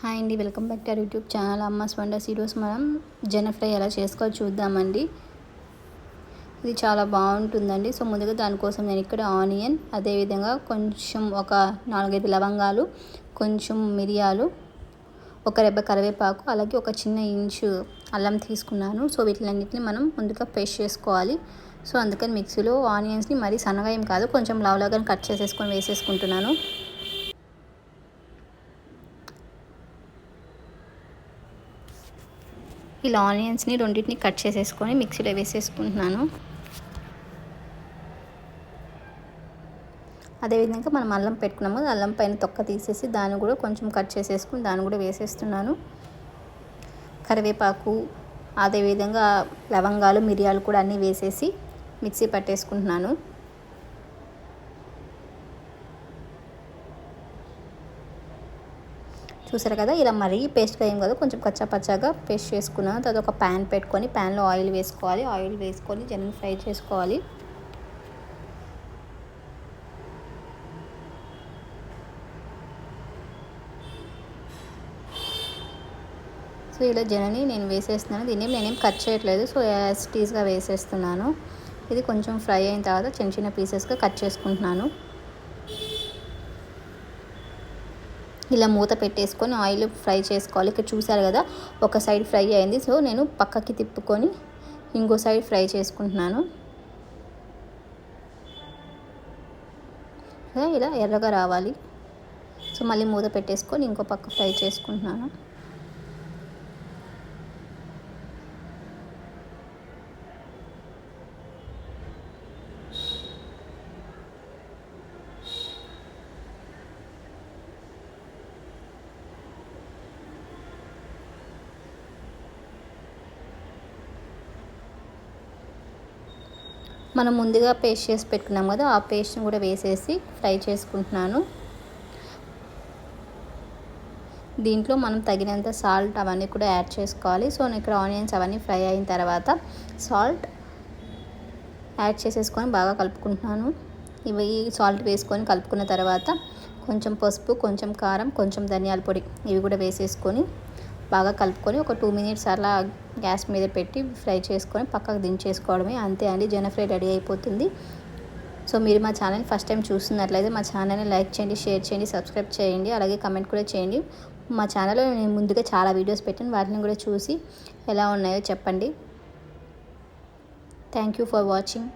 Hi అండి, welcome back to our YouTube channel అమ్మాస్ wonders. ఈరోజు మనం జన ఫ్రై ఎలా చేసుకోవాలో చూద్దామండి. ఇది చాలా బాగుంటుందండి. సో ముందుగా దానికోసం నేను ఇక్కడ ఆనియన్, అదేవిధంగా కొంచెం ఒక 4-5 లవంగాలు, కొంచెం మిరియాలు, ఒక రెబ్బ కరివేపాకు, అలాగే ఒక చిన్న ఇంచు అల్లం తీసుకున్నాను. సో వీటిలన్నింటినీ మనం ముందుగా పేస్ట్ చేసుకోవాలి. సో అందుకని మిక్సీలో ఆనియన్స్ని మరీ సన్నగా ఏం కాదు, కొంచెం లావులాగా కట్ చేసేసుకొని వేసేసుకుంటున్నాను. ఇలా ఆనియన్స్ని రెండింటిని కట్ చేసేసుకొని మిక్సీలో వేసేసుకుంటున్నాను. అదేవిధంగా మనం అల్లం పెట్టుకున్నాము, అల్లం పైన తొక్క తీసేసి దాన్ని కూడా కొంచెం కట్ చేసేసుకుని దాన్ని కూడా వేసేస్తున్నాను. కరివేపాకు, అదేవిధంగా లవంగాలు, మిరియాలు కూడా అన్నీ వేసేసి మిక్సీ పట్టేసుకుంటున్నాను. చూసారు కదా, ఇలా మరీ పేస్ట్గా ఏం కాదు, కొంచెం కచ్చాపచ్చాగా పేస్ట్ చేసుకున్నాను. తర్వాత ఒక ప్యాన్ పెట్టుకొని ప్యాన్లో ఆయిల్ వేసుకోవాలి. ఆయిల్ వేసుకొని జనని ఫ్రై చేసుకోవాలి. సో ఇలా జనని నేను వేసేస్తున్నాను. దీన్ని నేనేం కట్ చేయట్లేదు, సో యాజ్ ఇట్ ఈస్గా వేసేస్తున్నాను. ఇది కొంచెం ఫ్రై అయిన తర్వాత చిన్న చిన్న పీసెస్గా కట్ చేసుకుంటున్నాను. ఇలా మూత పెట్టేసుకొని ఆయిల్ ఫ్రై చేసుకోవాలి. ఇక్కడ చూసారు కదా, ఒక సైడ్ ఫ్రై అయింది. సో నేను పక్కకి తిప్పుకొని ఇంకో సైడ్ ఫ్రై చేసుకుంటున్నాను. ఇలా ఎర్రగా రావాలి. సో మళ్ళీ మూత పెట్టేసుకొని ఇంకో పక్క ఫ్రై చేసుకుంటున్నాను. మనం ముందుగా పేస్ట్ చేసి పెట్టుకున్నాం కదా, ఆ పేస్ట్ని కూడా వేసేసి ఫ్రై చేసుకుంటున్నాను. దీంట్లో మనం తగినంత సాల్ట్ అవన్నీ కూడా యాడ్ చేసుకోవాలి. సో నేను ఇక్కడ ఆనియన్స్ అవన్నీ ఫ్రై అయిన తర్వాత సాల్ట్ యాడ్ చేసేసుకొని బాగా కలుపుకుంటున్నాను. ఇవి సాల్ట్ వేసుకొని కలుపుకున్న తర్వాత కొంచెం పసుపు, కొంచెం కారం, కొంచెం ధనియాల పొడి ఇవి కూడా వేసేసుకొని బాగా కలుపుకొని ఒక 2 మినిట్స్ అలా గ్యాస్ మీద పెట్టి ఫ్రై చేసుకొని పక్కకు దించేసుకోవడమే. అంతే అండి, జన ఫ్రై రెడీ అయిపోతుంది. సో మీరు మా ఛానల్ ఫస్ట్ టైం చూస్తున్నట్లయితే మా ఛానల్ని లైక్ చేయండి, షేర్ చేయండి, సబ్స్క్రైబ్ చేయండి, అలాగే కమెంట్ కూడా చేయండి. మా ఛానల్లో నేను ముందుగా చాలా వీడియోస్ పెట్టాను, వాటిని కూడా చూసి ఎలా ఉన్నాయో చెప్పండి. Thank you for watching.